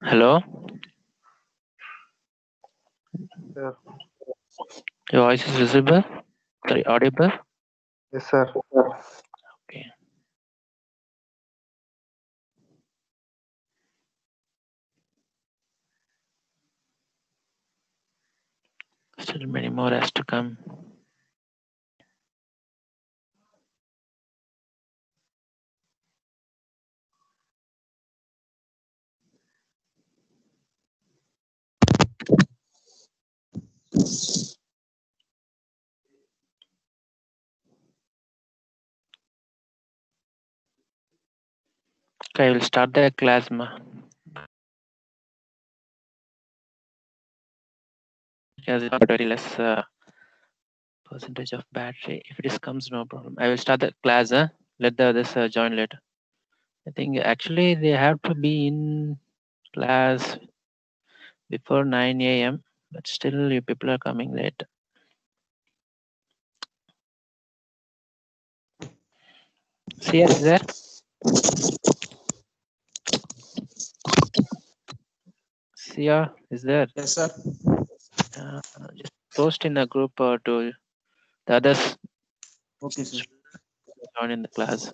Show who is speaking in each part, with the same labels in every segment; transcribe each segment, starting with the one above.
Speaker 1: Hello,
Speaker 2: Sir.
Speaker 1: your voice is visible. Sorry, audible.
Speaker 2: Yes, sir.
Speaker 1: Okay, still many more has to come. Okay, I will start the class. Because it got very less percentage of battery. If it is comes, no problem. I will start the class. Let the others join later. I think actually they have to be in class before 9 a.m. But still, you people are coming late. Sia is there? Sia is there?
Speaker 3: Yes, sir.
Speaker 1: Just post in a group to the others
Speaker 3: Okay, sir.
Speaker 1: join in the class.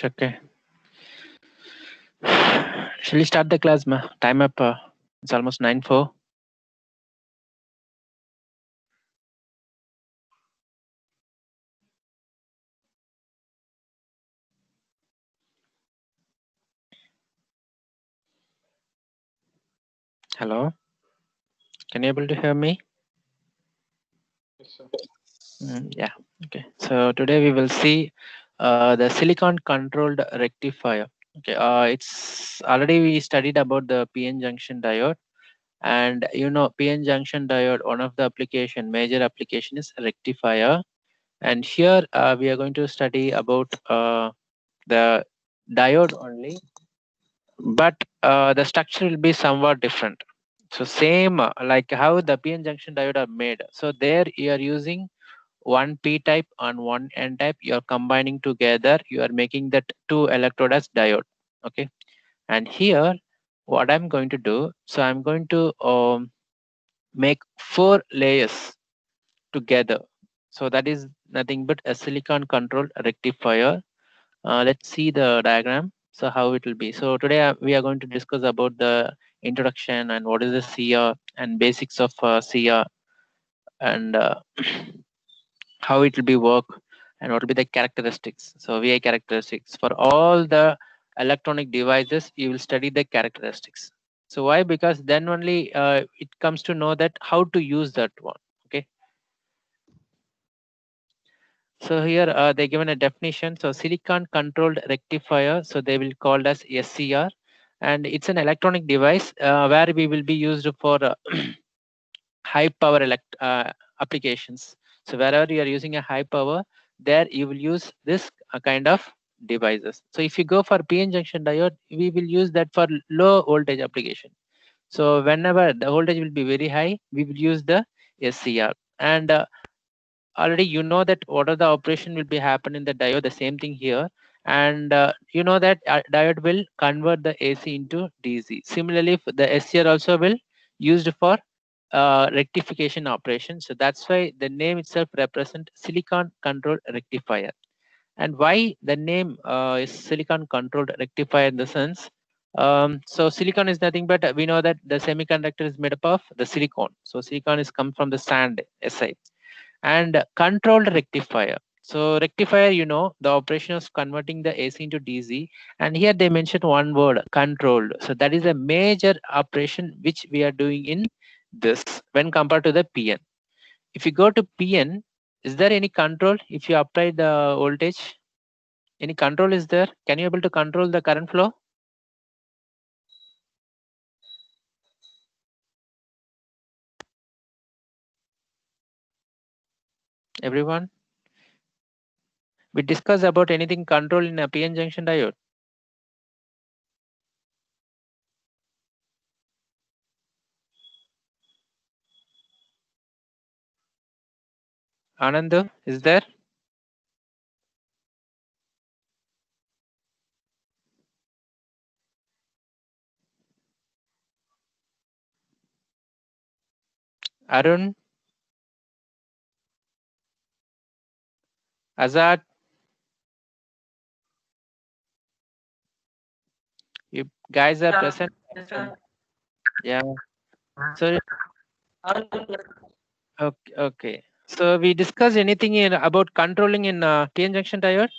Speaker 1: Okay. Shall we start the class, ma? Time up. It's almost 9:04. Hello. Can you able to hear me?
Speaker 2: Yes, sir.
Speaker 1: Yeah. Okay. So today we will see the silicon controlled rectifier. Okay. It's already we studied about the PN junction diode, and PN junction diode. One of the major application is rectifier, and here we are going to study about the diode only, but the structure will be somewhat different. So same like how the PN junction diode are made. So there you are using one P type and one N type. You are combining together. You are making that two electrode as diode. Okay. And here, what I'm going to do. So I'm going to make 4 layers together. So that is nothing but a silicon controlled rectifier. Let's see the diagram. So how it will be. So today we are going to discuss about the introduction and what is the CR and basics of CR, and how it will be work and what will be the characteristics. So VI characteristics for all the electronic devices, you will study the characteristics. So why? Because then only it comes to know that how to use that one. Okay. So here they given a definition. So silicon controlled rectifier. So they will called as SCR, and it's an electronic device where we will be used for high power applications. So wherever you are using a high power, there you will use this kind of devices. So if you go for PN junction diode, we will use that for low voltage application. So whenever the voltage will be very high, we will use the SCR. And already you know that what are the operation will be happen in the diode, the same thing here. And you know that diode will convert the AC into DC. Similarly, the SCR also will used for rectification operation. So that's why the name itself represent silicon controlled rectifier. And why the name is silicon controlled rectifier in the sense, so silicon is nothing but we know that the semiconductor is made up of the silicon. So silicon is come from the sand, Si. And controlled rectifier. So rectifier, you know, the operation of converting the AC into DC. And here they mentioned one word, controlled. So that is a major operation which we are doing in this when compared to the PN. If you go to PN, is there any control if you apply the voltage? Any control is there? Can you able to control the current flow? Everyone? We discuss about anything control in a PN junction diode. Anand is there? Arun? Azad? You guys are present? Yeah. So okay, okay. So we discuss anything in about controlling in PN junction diode?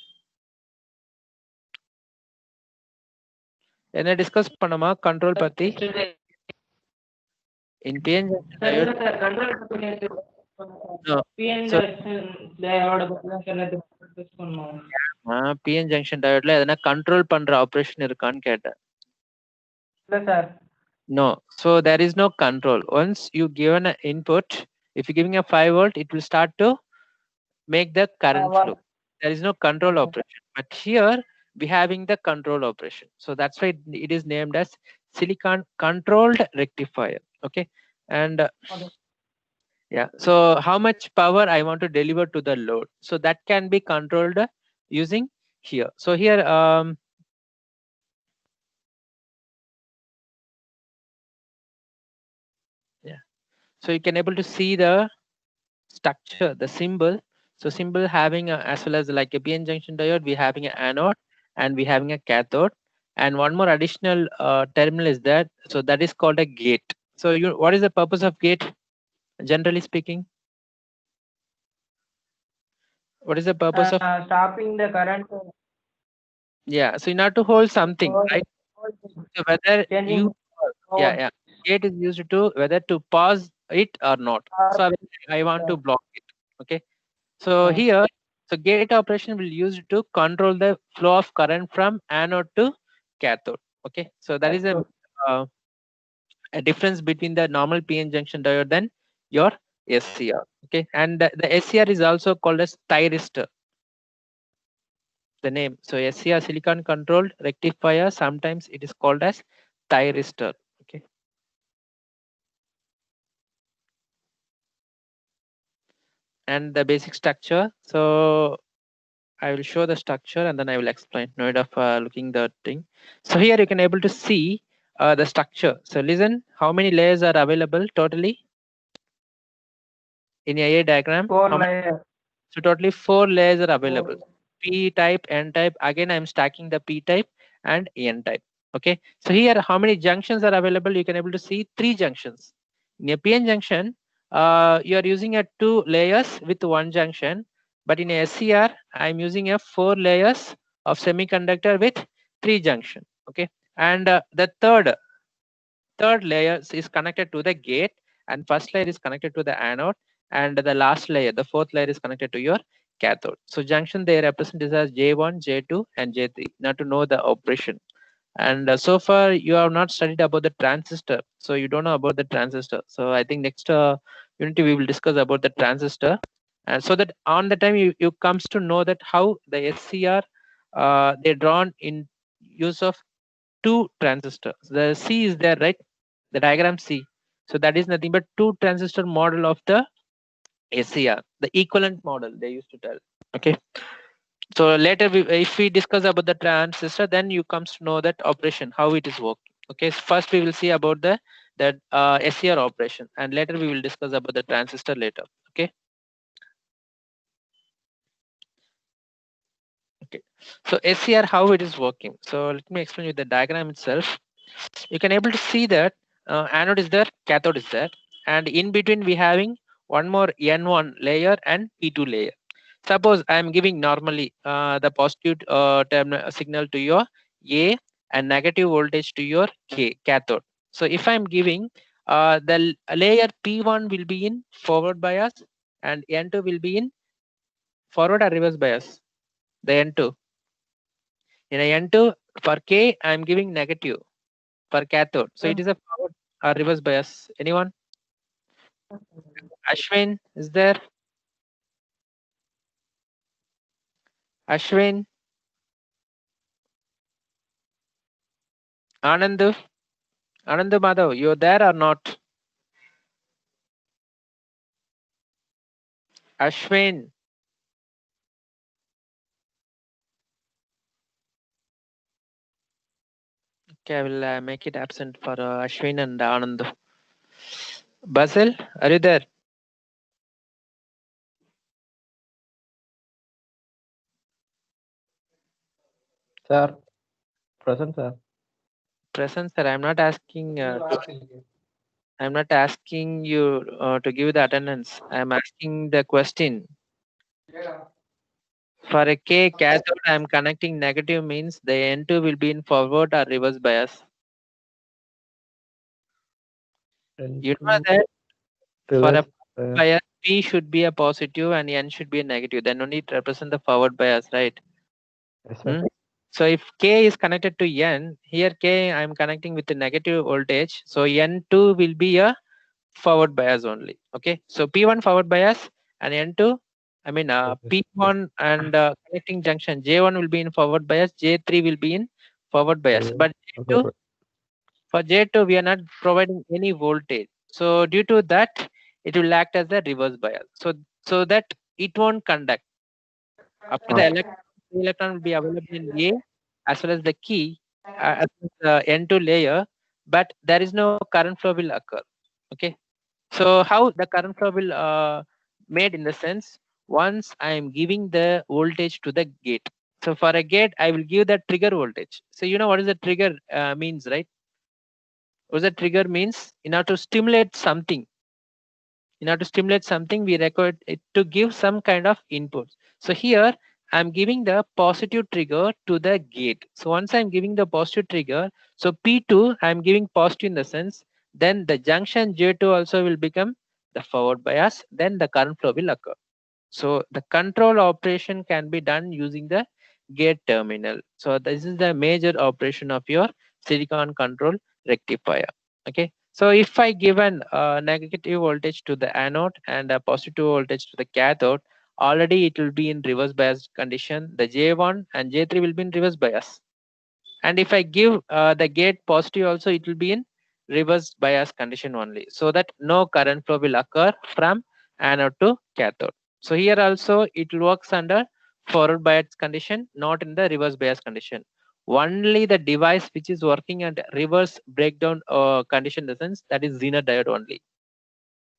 Speaker 1: என்ன discuss பண்ணோமா control பத்தி? In PN junction diode? No. So PN junction diode எதனா control பண்ற operation இருக்கான்னு கேட்டேன். No. So there is no control. Once you given an input, if you're giving a 5 volt, it will start to make the current flow. There is no control operation. But here we having the control operation. So that's why it is named as silicon controlled rectifier. Okay. And yeah. So how much power I want to deliver to the load? So that can be controlled using here. So here, yeah. So you can able to see the structure, the symbol. So symbol having as well as like a PN junction diode, we having an anode and we having a cathode. And one more additional terminal is that. So that is called a gate. So you, what is the purpose of gate? Generally speaking, what is the purpose of?
Speaker 3: Stopping the current.
Speaker 1: Yeah. So you have to hold something, right? So whether you, yeah, gate is used to whether to pause it or not. So I want to block it. Okay. So here, so gate operation will use to control the flow of current from anode to cathode. Okay, so that is a difference between the normal PN junction diode and your SCR. Okay, and the SCR is also called as thyristor. The name, so SCR silicon controlled rectifier. Sometimes it is called as thyristor. Okay, and the basic structure. So I will show the structure and then I will explain. No need of looking the thing. So here you can able to see the structure. So listen, how many layers are available totally in a diagram?
Speaker 3: 4 layers.
Speaker 1: So totally 4 layers are available. P type, N type. Again, I'm stacking the P type and N type. Okay. So here, how many junctions are available? You can able to see 3 junctions. In a PN junction, you are using a 2 layers with 1 junction. But in a SCR, I'm using a 4 layers of semiconductor with 3 junction. Okay. And the third layer is connected to the gate, and first layer is connected to the anode, and the last layer, the fourth layer, is connected to your cathode. So junction they represent is as J1, J2, and J3. Now to know the operation. And so far you have not studied about the transistor, so you don't know about the transistor. So I think next unity we will discuss about the transistor, and so that on the time you comes to know that how the SCR they drawn in use of 2 transistors. The C is there, right? The diagram C. So that is nothing but two transistor model of the SCR, the equivalent model they used to tell. Okay. So later, if we discuss about the transistor, then you comes to know that operation, how it is working. Okay. So first we will see about the that SCR operation, and later we will discuss about the transistor later. Okay. Okay. So SCR, how it is working. So let me explain you the diagram itself. You can able to see that anode is there, cathode is there, and in between we having one more N1 layer and P2 layer. Suppose I am giving normally the positive signal to your A and negative voltage to your K cathode. So if I am giving the layer P1 will be in forward bias and N2 will be in forward or reverse bias. The N2 in a N2 for K I am giving negative for cathode. So it is a forward or reverse bias. Anyone? Ashwin is there? Ashwin, Anand, Anand Madhav, you're there or not? Ashwin. Okay, I will make it absent for Ashwin and Anand. Basil, are you there?
Speaker 2: Sir, present, sir.
Speaker 1: Present, sir. I'm not asking. I'm not asking you to give the attendance. I'm asking the question. For a K cathode, I'm connecting negative means the N2 will be in forward or reverse bias. You know that for a bias, P should be a positive and N should be a negative. Then only it represent the forward bias, right?
Speaker 2: Yes, sir.
Speaker 1: So if K is connected to N, here K I'm connecting with the negative voltage. So N2 will be a forward bias only. Okay. So P1 forward bias and N2, I mean P1 and connecting junction J1 will be in forward bias, J3 will be in forward bias. But J2, for J2 we are not providing any voltage. So due to that, it will act as a reverse bias. So that it won't conduct. After the electron will be available in A as well as the key as well as the N2 layer, but there is no current flow will occur. Okay. So how the current flow will made in the sense, once I am giving the voltage to the gate. So for a gate, I will give the trigger voltage. So you know what is the trigger means, right? What the trigger means? In order to stimulate something, we require it to give some kind of input. So here I'm giving the positive trigger to the gate. So once I'm giving the positive trigger, so P2 I'm giving positive in the sense, then the junction J2 also will become the forward bias, then the current flow will occur. So the control operation can be done using the gate terminal. So this is the major operation of your silicon control rectifier. Okay. So if I give an negative voltage to the anode and a positive voltage to the cathode, already it will be in reverse bias condition. The J1 and J3 will be in reverse bias. And if I give the gate positive also, it will be in reverse bias condition only. So that no current flow will occur from anode to cathode. So here also it works under forward bias condition, not in the reverse bias condition. Only the device which is working at reverse breakdown condition, the sense that is Zener diode only.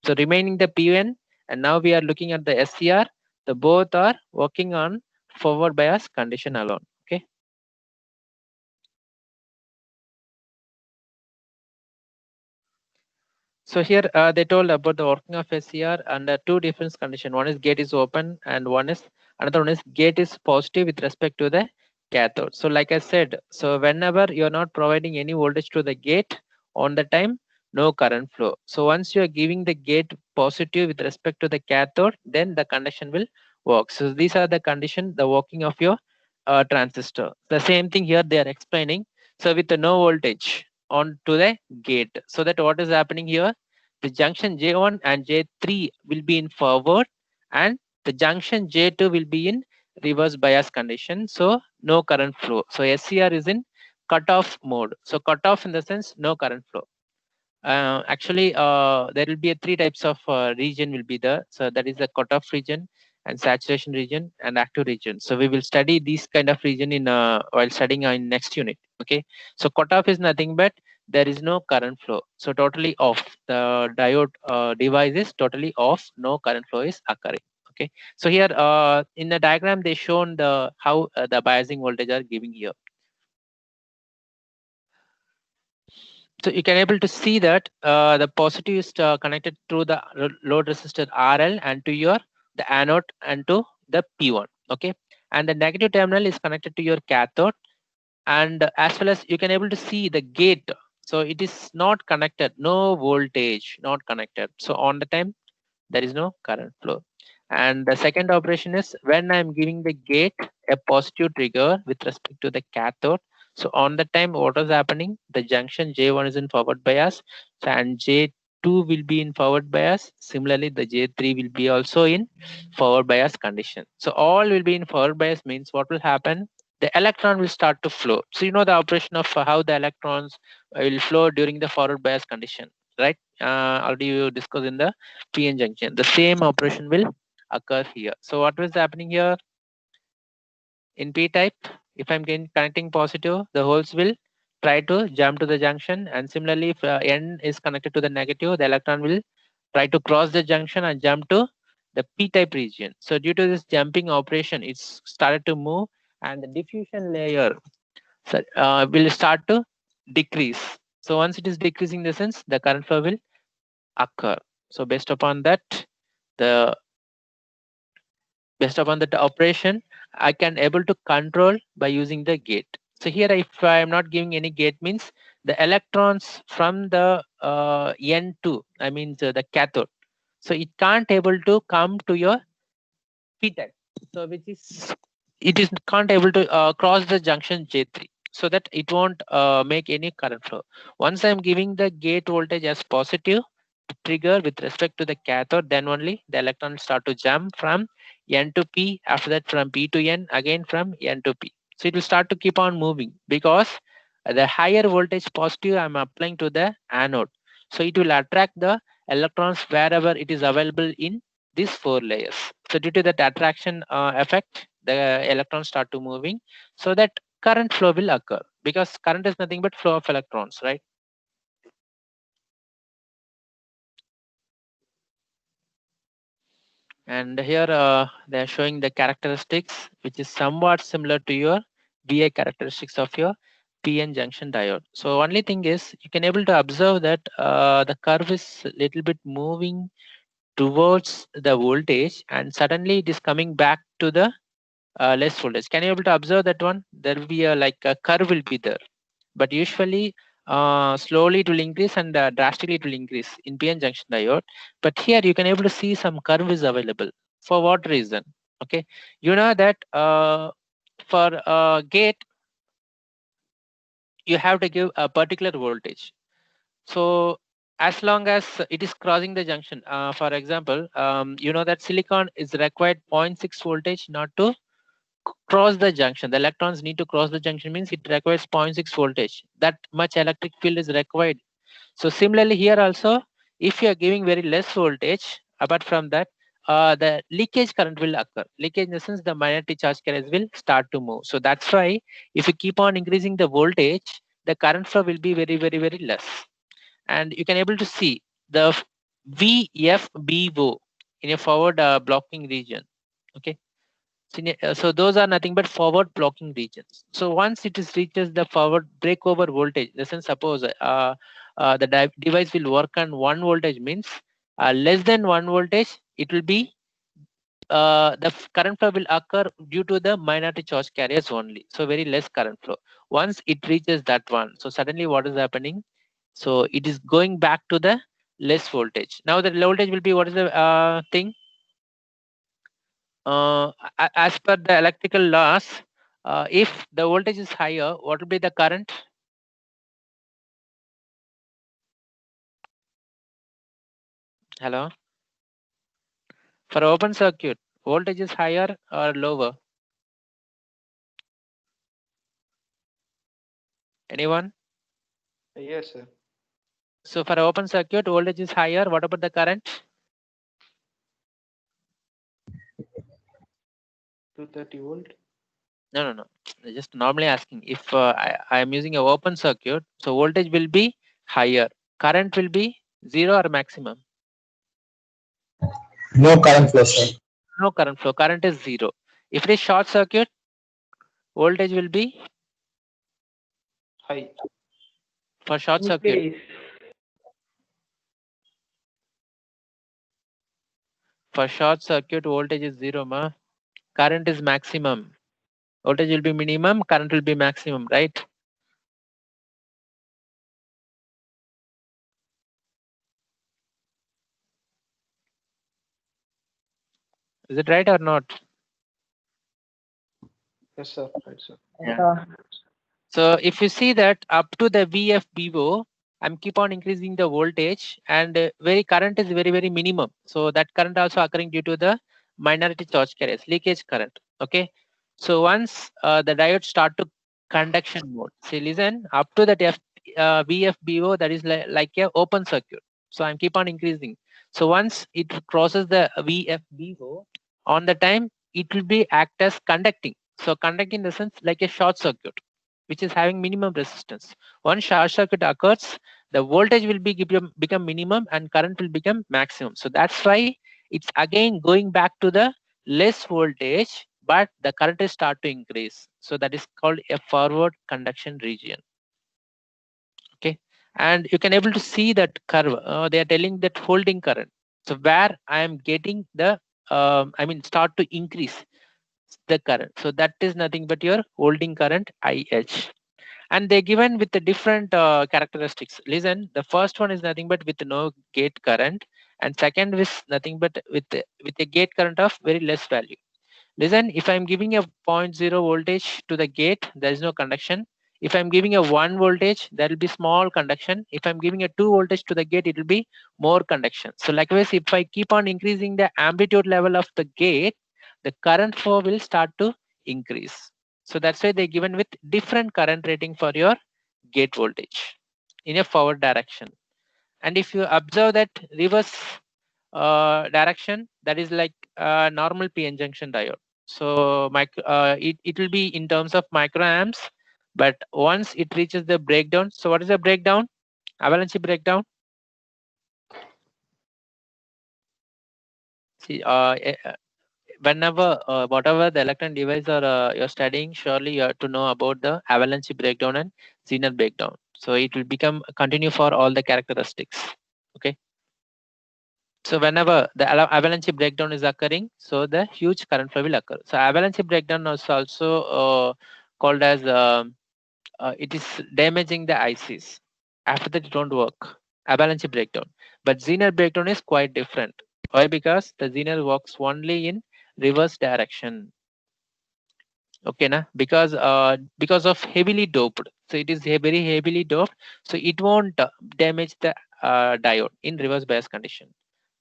Speaker 1: So remaining the PN, and now we are looking at the SCR. The both are working on forward bias condition alone. Okay. So here they told about the working of SCR under two different conditions. One is gate is open and another one is gate is positive with respect to the cathode. So like I said, so whenever you're not providing any voltage to the gate on the time, no current flow. So once you are giving the gate positive with respect to the cathode, then the conduction will work. So these are the condition, the working of your transistor. The same thing here they are explaining. So with the no voltage on to the gate, so that what is happening here, the junction J1 and J3 will be in forward and the junction J2 will be in reverse bias condition. So no current flow. So SCR is in cutoff mode. So cutoff in the sense no current flow. Actually, there will be a three types of region will be there. So that is the cutoff region and saturation region and active region. So we will study these kind of region in while studying in next unit. Okay. So cutoff is nothing but there is no current flow. So totally off. The diode device is totally off. No current flow is occurring. Okay. So here in the diagram they shown the how the biasing voltage are giving here. So you can able to see that the positive is connected to the load resistor RL and to your the anode and to the P1. Okay, and the negative terminal is connected to your cathode, and as well as you can able to see the gate. So it is not connected, no voltage, not connected. So on the time there is no current flow. And the second operation is when I'm giving the gate a positive trigger with respect to the cathode. So on the time, what is happening? The junction J1 is in forward bias, so, and J2 will be in forward bias. Similarly, the J3 will be also in forward bias condition. So all will be in forward bias means what will happen? The electron will start to flow. So you know the operation of how the electrons will flow during the forward bias condition, right? Already you discussed in the PN junction. The same operation will occur here. So what was happening here in P type? If I'm connecting positive, the holes will try to jump to the junction, and similarly, if N is connected to the negative, the electron will try to cross the junction and jump to the P type region. So due to this jumping operation, it's started to move, and the diffusion layer will start to decrease. So once it is decreasing, the sense the current flow will occur. So the based upon that operation, I can able to control by using the gate. So here if I am not giving any gate means the electrons from the N2, I mean the cathode, so it can't able to come to your P type, so which is it is can't able to cross the junction J3, so that it won't make any current flow. Once I'm giving the gate voltage as positive trigger with respect to the cathode, then only the electron start to jump from N to P, after that from P to N, again from N to P. So it will start to keep on moving because the higher voltage positive I'm applying to the anode. So it will attract the electrons wherever it is available in these four layers. So due to that attraction effect, the electrons start to moving, so that current flow will occur, because current is nothing but flow of electrons, right? And here they are showing the characteristics which is somewhat similar to your VI characteristics of your PN junction diode. So only thing is you can able to observe that the curve is little bit moving towards the voltage, and suddenly it is coming back to the less voltage. Can you able to observe that one? There will be a like a curve will be there, but usually slowly it will increase and drastically it will increase in PN junction diode. But here you can able to see some curve is available. For what reason? Okay, you know that for gate you have to give a particular voltage. So as long as it is crossing the junction, for example, you know that silicon is required zero point 0.6 voltage not to cross the junction. The electrons need to cross the junction means it requires zero point 0.6 voltage. That much electric field is required. So similarly here also, if you are giving very less voltage, apart from that, the leakage current will occur. Leakage in the sense the magnetic charge carriers will start to move. So that's why if you keep on increasing the voltage, the current flow will be very, very, very less. And you can able to see the VFBO in a forward blocking region. Okay. So those are nothing but forward blocking regions. So once it is reaches the forward breakover voltage, listen, suppose the device will work on 1 voltage means less than 1 voltage, it will be the current flow will occur due to the minority charge carriers only. So very less current flow. Once it reaches that one, so suddenly what is happening? So it is going back to the less voltage. Now the low voltage will be what is the thing? As per the electrical laws, if the voltage is higher, what will be the current? Hello? For open circuit, voltage is higher or lower? Anyone?
Speaker 3: Yes, sir.
Speaker 1: So for open circuit, voltage is higher. What about the current?
Speaker 2: 230 volt.
Speaker 1: No. Just normally asking if I am using a open circuit, so voltage will be higher. Current will be 0 or maximum.
Speaker 3: No current flow, sir.
Speaker 1: No current flow. Current is 0. If it is short circuit, voltage will be
Speaker 2: High.
Speaker 1: for short circuit.
Speaker 2: Increase.
Speaker 1: For short circuit, voltage is 0, ma. Current is maximum. Voltage will be minimum, current will be maximum, right? Is it right or not?
Speaker 2: Yes, sir. Right, sir.
Speaker 1: Yeah. So if you see that up to the VFBO, I'm keep on increasing the voltage, and very current is very minimum. So that current also occurring due to the minority charge carriers, leakage current. Okay. So once the diode start to conduction mode, see, listen, up to that VFBO, that is like a open circuit. So I'm keep on increasing. So once it crosses the VFBO, on the time it will be act as conducting. So conducting in the sense like a short circuit, which is having minimum resistance. Once short circuit occurs, the voltage will become minimum and current will become maximum. So that's why it's again going back to the less voltage, but the current is start to increase. So that is called a forward conduction region. Okay, and you can able to see that curve. They are telling that holding current. So where I am getting the start to increase the current. So that is nothing but your holding current IH. And they're given with the different characteristics. Listen, the first one is nothing but with no gate current, and second is nothing but with a gate current of very less value. Listen, if I'm giving a zero point 0 voltage to the gate, there is no conduction. If I'm giving a 1 voltage, there will be small conduction. If I'm giving a 2 voltage to the gate, it will be more conduction. So likewise, if I keep on increasing the amplitude level of the gate, the current flow will start to increase. So that's why they're given with different current rating for your gate voltage in a forward direction. And if you observe that reverse direction, that is like normal PN junction diode. So it will be in terms of microamps, but once it reaches the breakdown, so what is the breakdown? Avalanche breakdown. See, whenever whatever the electron device or you're studying, surely you have to know about the avalanche breakdown and Zener breakdown. So it will become continue for all the characteristics. Okay. So whenever the avalanche breakdown is occurring, so the huge current flow will occur. So avalanche breakdown is also called as it is damaging the ICs. After that, it won't work. Avalanche breakdown. But Zener breakdown is quite different. Why? Because the Zener works only in reverse direction. Okay, na? Because of heavily doped. So it is very heavily doped. So it won't damage the diode in reverse bias condition.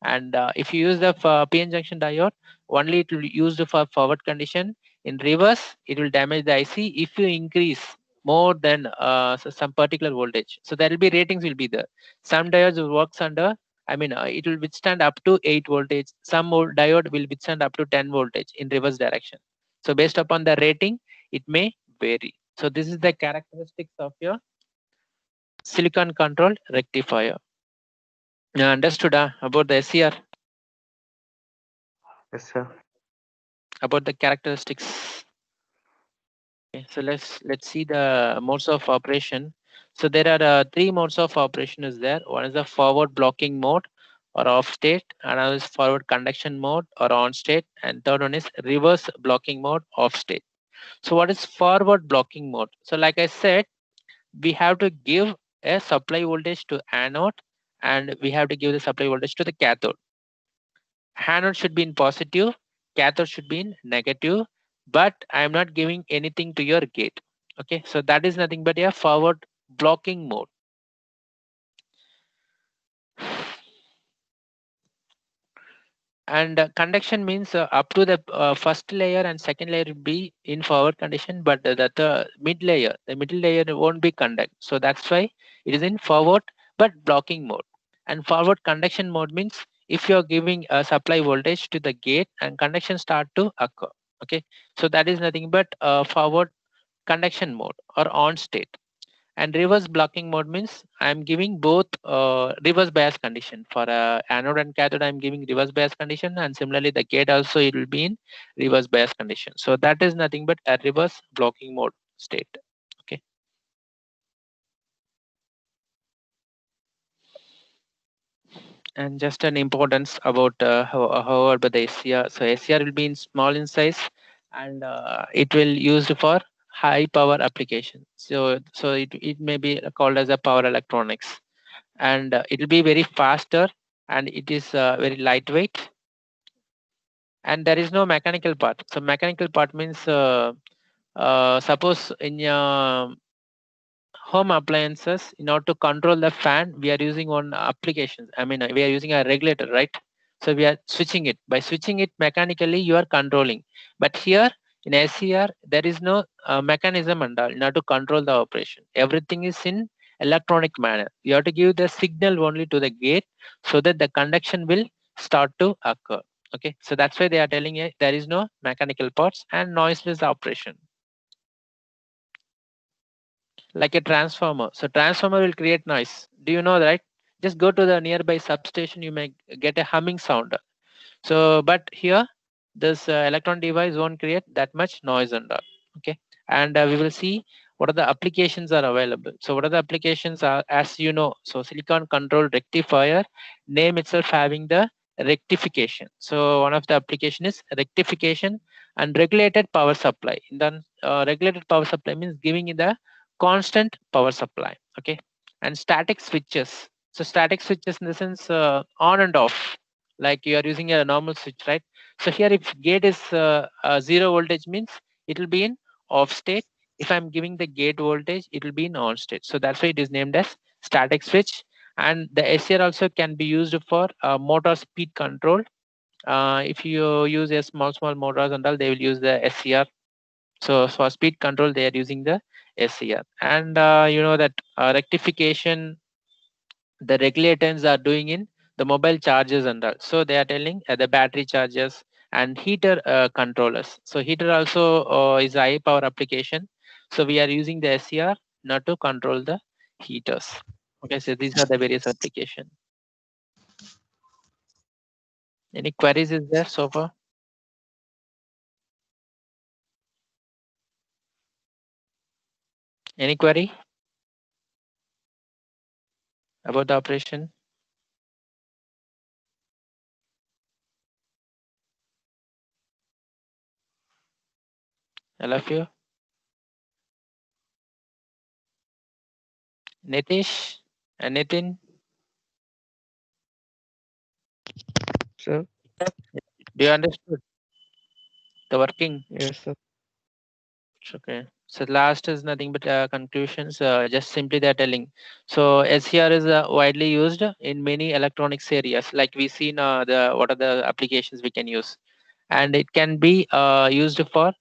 Speaker 1: And if you use the PN junction diode, only it will be used for forward condition. In reverse, it will damage the IC if you increase more than some particular voltage. So there will be ratings will be there. Some diodes works under, it will withstand up to 8 voltage. Some diode will withstand up to 10 voltage in reverse direction. So based upon the rating, it may vary. So this is the characteristics of your silicon controlled rectifier. Now understood about the SCR?
Speaker 2: Yes, sir.
Speaker 1: About the characteristics. Okay, so let's see the modes of operation. So there are 3 modes of operation is there. One is the forward blocking mode or off state, another is forward conduction mode or on state, and third one is reverse blocking mode off state. So what is forward blocking mode? So like I said, we have to give a supply voltage to anode and we have to give the supply voltage to the cathode. Anode should be in positive, cathode should be in negative, but I am not giving anything to your gate. Okay, so that is nothing but a forward blocking mode. And conduction means up to the first layer and second layer will be in forward condition, but the mid layer, the middle layer won't be conduct. So that's why it is in forward but blocking mode. And forward conduction mode means if you're giving a supply voltage to the gate and conduction start to occur. Okay, so that is nothing but forward conduction mode or on state. And reverse blocking mode means I'm giving both reverse bias condition for anode and cathode. I'm giving reverse bias condition, and similarly the gate also it will be in reverse bias condition. So that is nothing but a reverse blocking mode state. Okay. And just an importance about how about the SCR. So SCR will be in small in size, and it will used for high power application. So it may be called as a power electronics, and it will be very faster, and it is very lightweight, and there is no mechanical part. So mechanical part means suppose in your home appliances, in order to control the fan, we are using one application. I mean, we are using a regulator, right? So we are switching it. By switching it mechanically, you are controlling. But here in SCR, there is no mechanism and all in order to control the operation. Everything is in electronic manner. You have to give the signal only to the gate so that the conduction will start to occur. Okay, so that's why they are telling you there is no mechanical parts and noiseless operation, like a transformer. So transformer will create noise. Do you know that? Right? Just go to the nearby substation, you may get a humming sound. So, but here, this electron device won't create that much noise and all. Okay, and we will see what are the applications are available. So, what are the applications are, as you know, so silicon control rectifier, name itself having the rectification. So, one of the application is rectification and regulated power supply. Then, regulated power supply means giving it the constant power supply. Okay, and static switches. So, static switches in the sense on and off, like you are using a normal switch, right? So here if gate is zero voltage means it will be in off state. If I'm giving the gate voltage, it will be in on state. So that's why it is named as static switch. And the SCR also can be used for motor speed control. If you use a small motors and all, they will use the SCR. So for speed control, they are using the SCR. And you know that rectification, the regulators are doing in the mobile chargers and all. So they are telling the battery chargers and heater controllers. So heater also is a high power application. So we are using the SCR not to control the heaters. Okay, so these are the various application. Any queries is there so far? Any query about the operation? I love you. Nitish and Nitin,
Speaker 2: Sir,
Speaker 1: do you understood the working?
Speaker 2: yes, sir.
Speaker 1: Okay. So last is nothing but conclusions. Just simply they're telling. So SCR is widely used in many electronics areas. Like we seen the what are the applications we can use, and it can be used for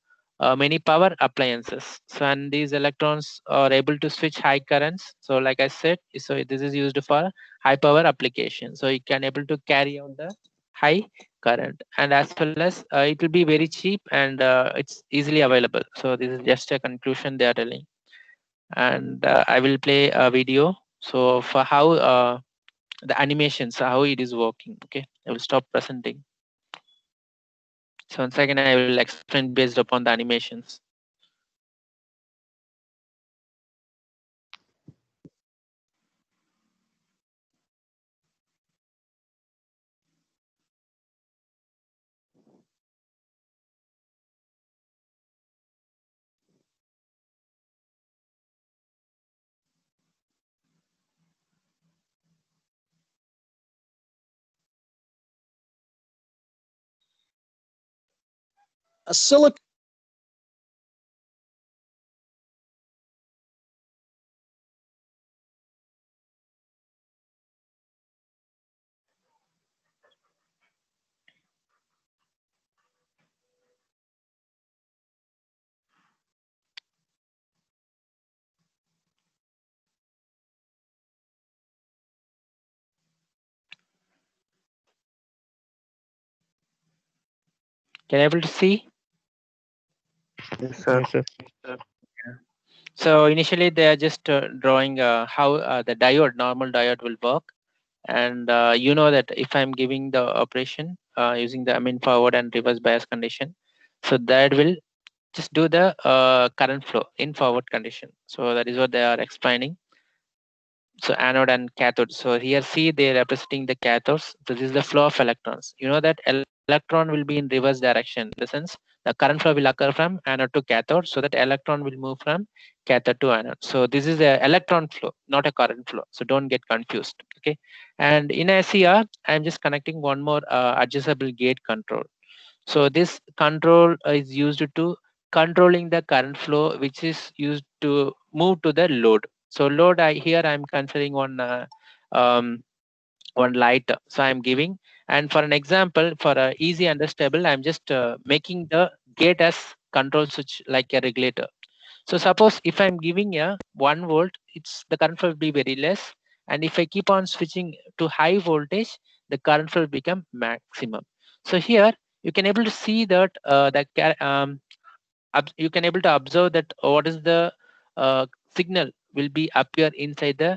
Speaker 1: many power appliances. So and these electrons are able to switch high currents. So like I said, so this is used for high power application. So it can able to carry out the high current, and as well as it will be very cheap and it's easily available. So this is just a conclusion they are telling. And I will play a video so for how the animations how it is working. Okay, I will stop presenting. So once again I will explain based upon the animations.
Speaker 3: A silicon
Speaker 1: Can you able to see?
Speaker 2: Yes, sir.
Speaker 3: Yes, sir.
Speaker 1: So initially they are just drawing how the diode, normal diode will work. And you know that if I'm giving the operation using the forward and reverse bias condition, so that will just do the current flow in forward condition. So that is what they are explaining. So anode and cathode. So here see they representing the cathodes. This is the flow of electrons. You know that electron will be in reverse direction. In the sense the current flow will occur from anode to cathode. So that electron will move from cathode to anode. So this is the electron flow, not a current flow. So don't get confused. Okay. And in SCR, I'm just connecting one more adjustable gate control. So this control is used to controlling the current flow, which is used to move to the load. So load, here I'm considering um, one light. So I'm giving, and for an example, for a easy understandable, I'm just making the gate as control switch like a regulator. So suppose if I'm giving a 1 volt, it's the current flow will be very less. And if I keep on switching to high voltage, the current flow will become maximum. So here you can able to see that you can able to observe that what is the signal will be appear inside the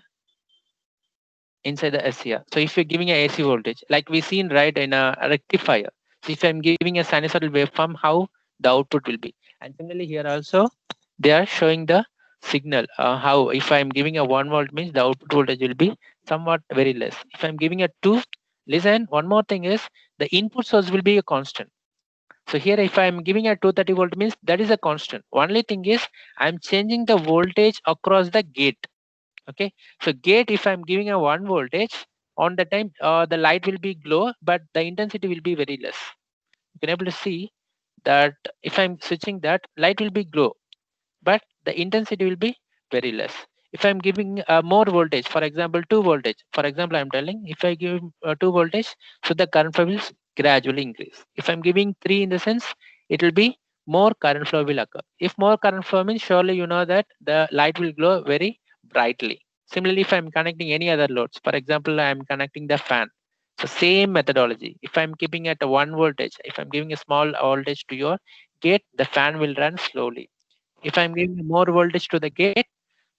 Speaker 1: SCR. So if you're giving a AC voltage, like we seen right in a rectifier. So if I'm giving a sinusoidal waveform, how the output will be. And similarly here also, they are showing the signal, how if I'm giving a 1 volt means the output voltage will be somewhat very less. If I'm giving a 2, listen, one more thing is the input source will be a constant. So here if I'm giving a 230 volt means that is a constant. Only thing is I'm changing the voltage across the gate. Okay, so gate, if I'm giving a 1 voltage on the time, the light will be glow, but the intensity will be very less. You can able to see that if I'm switching that, light will be glow, but the intensity will be very less. If I'm giving more voltage, for example 2 voltage, for example I'm telling, if I give 2 voltage, so the current flow will gradually increase. If I'm giving 3, in the sense it will be more current flow will occur. If more current flow means surely you know that the light will glow very brightly. Similarly, if I'm connecting any other loads, for example I'm connecting the fan, so same methodology. If I'm keeping at a 1 voltage, if I'm giving a small voltage to your gate, the fan will run slowly. If I'm giving more voltage to the gate,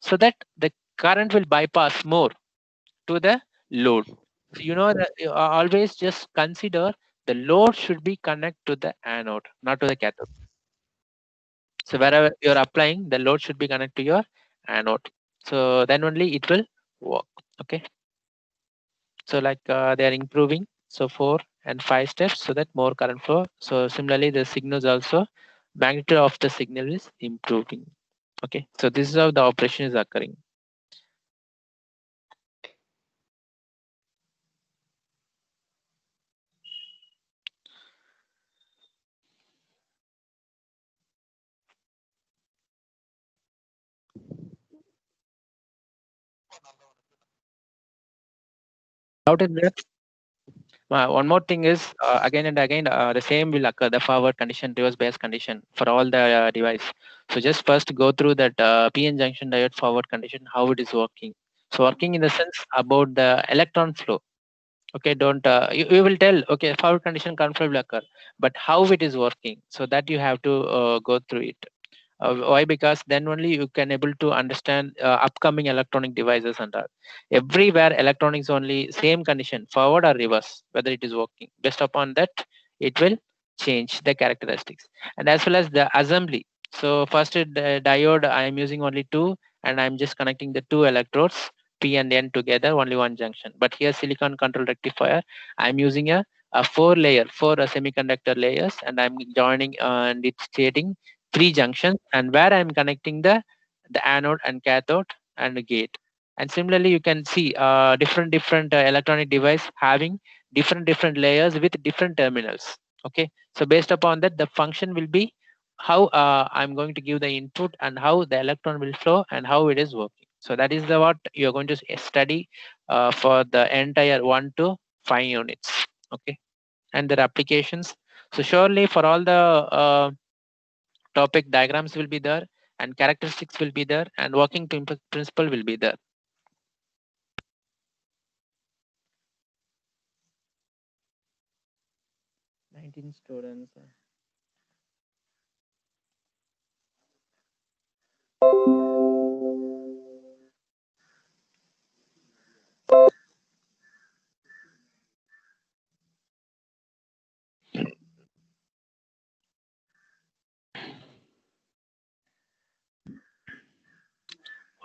Speaker 1: so that the current will bypass more to the load. So you know that you always just consider the load should be connected to the anode, not to the cathode. So wherever you're applying, the load should be connected to your anode. So then only it will work. Okay. So like they are improving. So 4 and 5 steps so that more current flow. So similarly, the signals also, magnitude of the signal is improving. Okay. So this is how the operation is occurring. Doubt is there? One more thing is again and again the same will occur, the forward condition, reverse bias condition for all the device. So just first go through that PN junction diode forward condition, how it is working. So working in the sense about the electron flow. Okay, don't you will tell okay forward condition current flow will occur, but how it is working, so that you have to go through it. Why? Because then only you can able to understand upcoming electronic devices and all. Everywhere electronics only same condition, forward or reverse, whether it is working. Based upon that, it will change the characteristics. And as well as the assembly. So first diode, I am using only 2, and I'm just connecting the 2 electrodes P and N together, only one junction. But here silicon control rectifier, I'm using a 4 layer, 4 semiconductor layers, and I'm joining and it's creating 3 junctions, and where I'm connecting the anode and cathode and the gate. And similarly, you can see different electronic device having different layers with different terminals. Okay, so based upon that, the function will be how I'm going to give the input and how the electron will flow and how it is working. So that is the what you're going to study for the entire 1 to 5 units. Okay, and their applications. So surely for all the topic, diagrams will be there, and characteristics will be there, and working principle will be there. Students.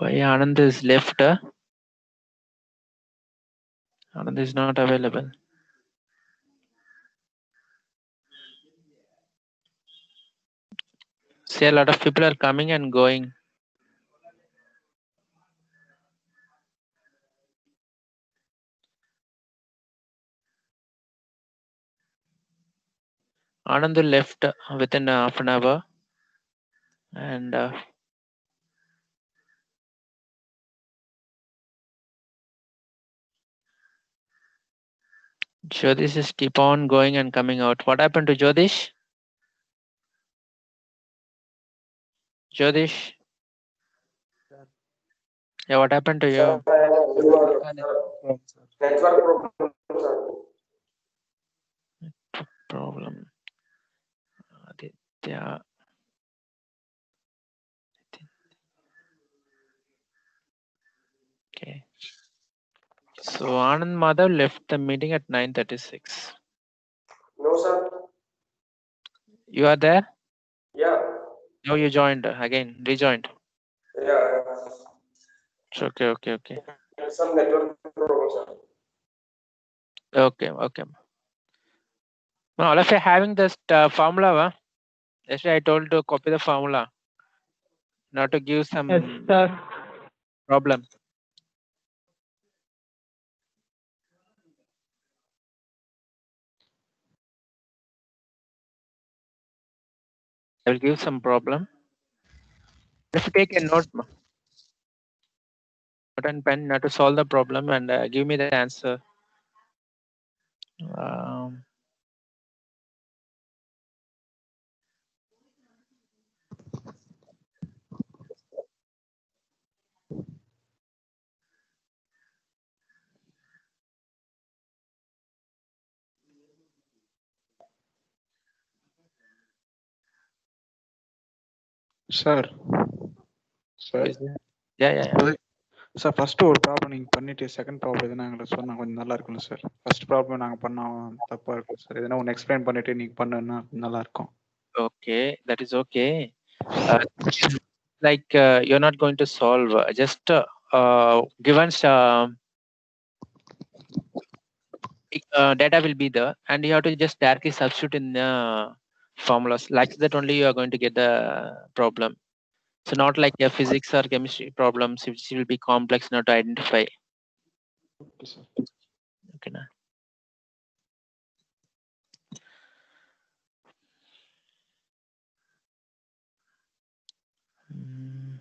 Speaker 1: Why Anand is left? Anand is not available. See, a lot of people are coming and going. Anand left within half an hour, and Jyotish is keep on going and coming out. What happened to Jyotish? Jyotish? Yeah, what happened to you?
Speaker 2: Network problem, sir.
Speaker 1: Problem. Aditya. Okay. So Anand Madhav left the meeting at 9:36.
Speaker 2: No, sir.
Speaker 1: You are there?
Speaker 2: Yeah.
Speaker 1: No, you joined again, rejoined.
Speaker 2: Yeah.
Speaker 1: Okay.
Speaker 2: Some network problem, sir.
Speaker 1: Okay. Now, all of you having this formula, huh? Yesterday I told to copy the formula, not to give some
Speaker 3: Yes, sir.
Speaker 1: problem. I will give some problem. If you take a note and pen not to solve the problem and give me the answer. Um,
Speaker 4: sir
Speaker 1: who
Speaker 4: sir
Speaker 1: is there? Yeah.
Speaker 4: Sir first ஒரு problem நீங்கள் பண்ணிட்டு second problem எதுனா எங்களுக்கு சொன்னா கொஞ்சம் நல்லா இருக்கும் sir. First problem நாங்கள் பண்ணோம் தப்பா இருக்கும் சார். எதனா ஒன்று எக்ஸ்பிளைன் பண்ணிட்டு நீங்க பண்ணுன்னா நல்லா இருக்கும்.
Speaker 1: Okay, that is okay. Like you're not going to solve. Just given data will be there, and you have to just directly substitute in the formulas. Like that only you are going to get the problem. So not like a physics or chemistry problems, which will be complex now to identify.
Speaker 4: Okay sir.
Speaker 1: Okay, na. Mm.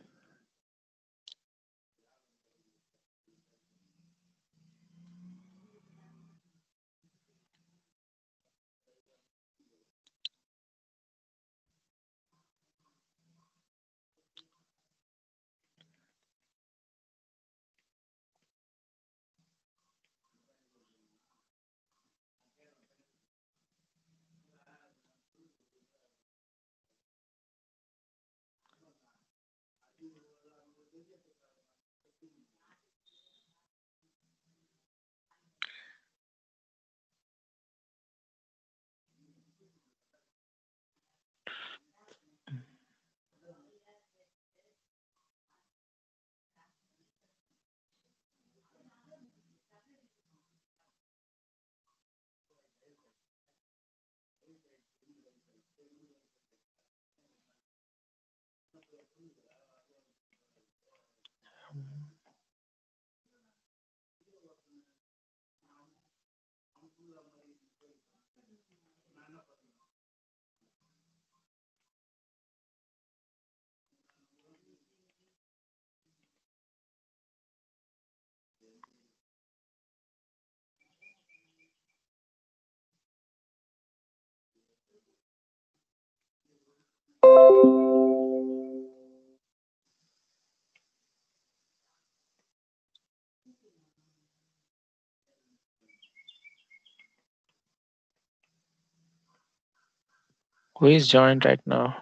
Speaker 1: Who is joined right now?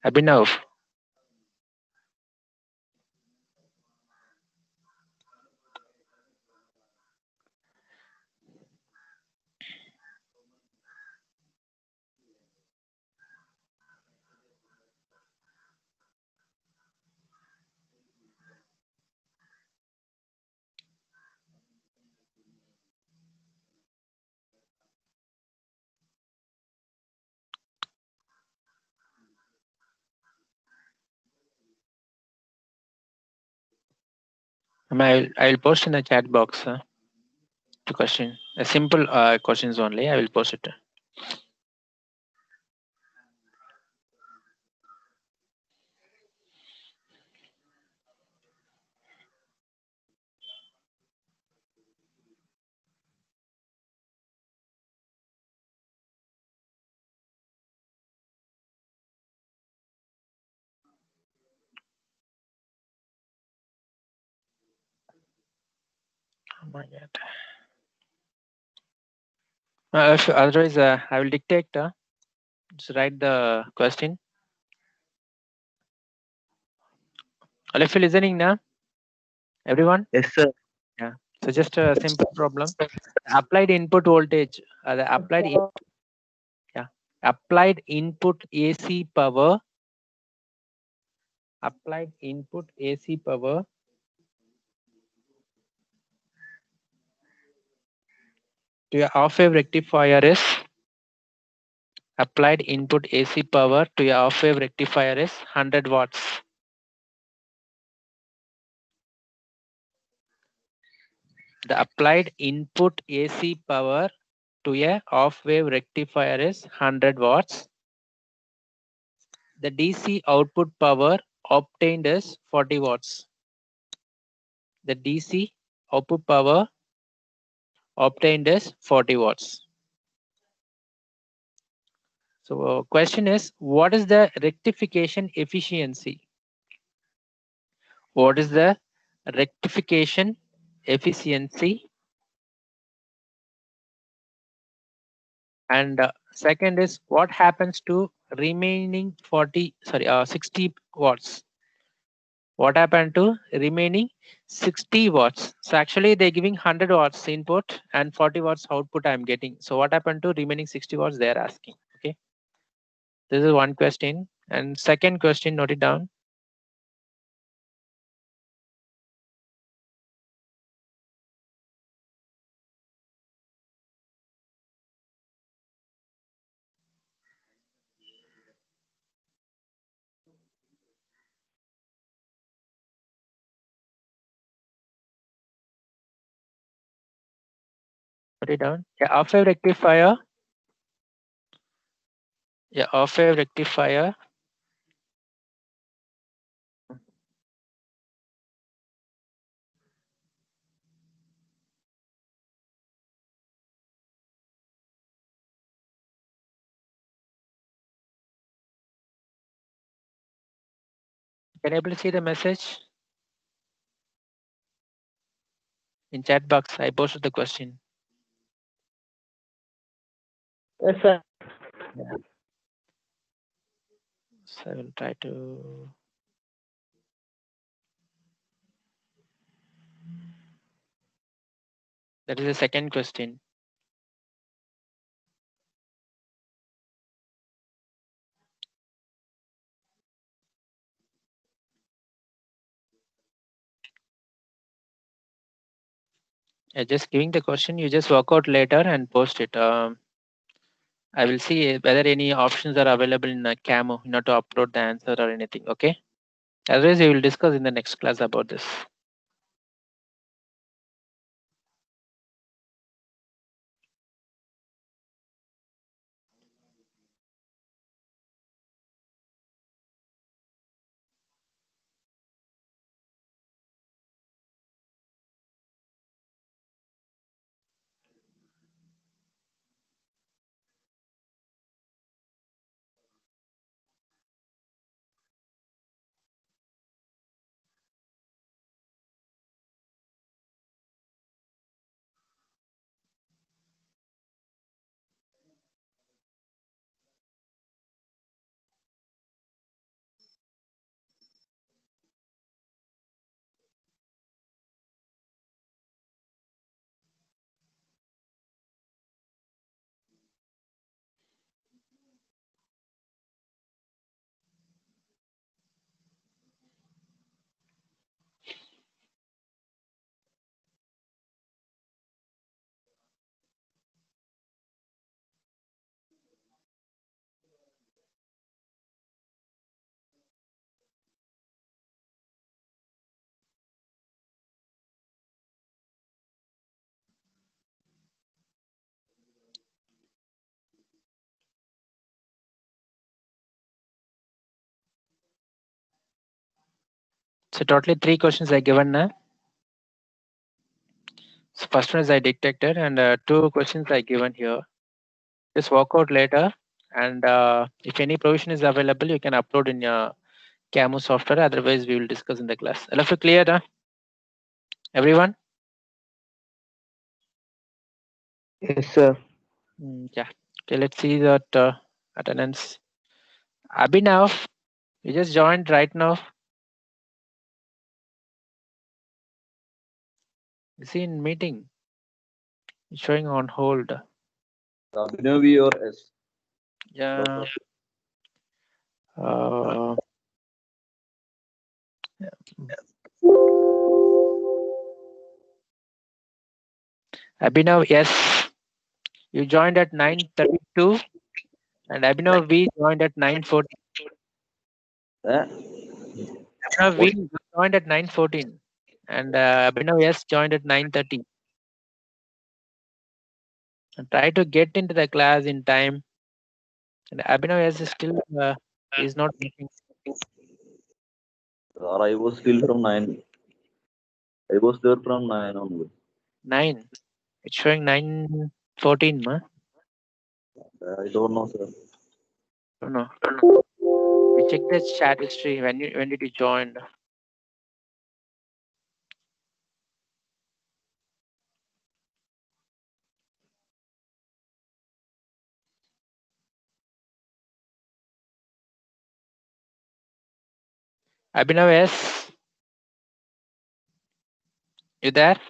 Speaker 1: Abhinav. I will post in the chat box the question. A simple questions only. I will post it. Oh my god. Otherwise, I will dictate. Just write the question. All of you listening now? Everyone?
Speaker 3: Yes, sir.
Speaker 1: Yeah. So just a simple problem. Applied input voltage. The applied input AC power. Applied input AC power to your off-wave rectifier is applied input AC power to your off-wave rectifier is 100 watts. The applied input AC power to a off-wave rectifier is 100 watts. The DC output power obtained is 40 watts. The DC output power obtained is 40 watts. So question is, what is the rectification efficiency? What is the rectification efficiency? And second is, what happens to remaining 60 watts? What happened to remaining 60 watts? So actually they're giving 100 watts input and 40 watts output I'm getting. So what happened to remaining 60 watts they're asking? Okay. This is one question. And second question, note it down. Note it down. Yeah, off-wave rectifier. Yeah, off-wave rectifier. Can you able to see the message? In chat box, I posted the question.
Speaker 3: Yes, sir.
Speaker 1: Yeah. So I will try to. That is the second question. Just giving the question, you just work out later and post it. I will see whether any options are available in Camo, not to upload the answer or anything. Okay. Otherwise, we will discuss in the next class about this. So totally 3 questions I given now. So first one is I detected, and 2 questions I given here. Just work out later, and if any provision is available, you can upload in your Camo software. Otherwise, we will discuss in the class. All of you clear, huh? Everyone?
Speaker 3: Yes, sir.
Speaker 1: Yeah. Okay, let's see that attendance. Abhinav, you just joined right now. You see in meeting, it's showing on hold.
Speaker 5: Abhinav V or S?
Speaker 1: Yeah. Uh, Abhinav, yes. You joined at 9:32, and Abhinav V joined at 9:40.
Speaker 5: Eh?
Speaker 1: Abhinav V joined at 9:14, and Abhinav S joined at 9:30. And try to get into the class in time. And Abhinav S is still is not meeting.
Speaker 5: Sir, I was still from 9. I was there from 9 onwards.
Speaker 1: 9. It's showing 9:14, ma.
Speaker 5: I don't know, sir.
Speaker 1: No. We check the chat history. When did you join? Abhinav S, you there?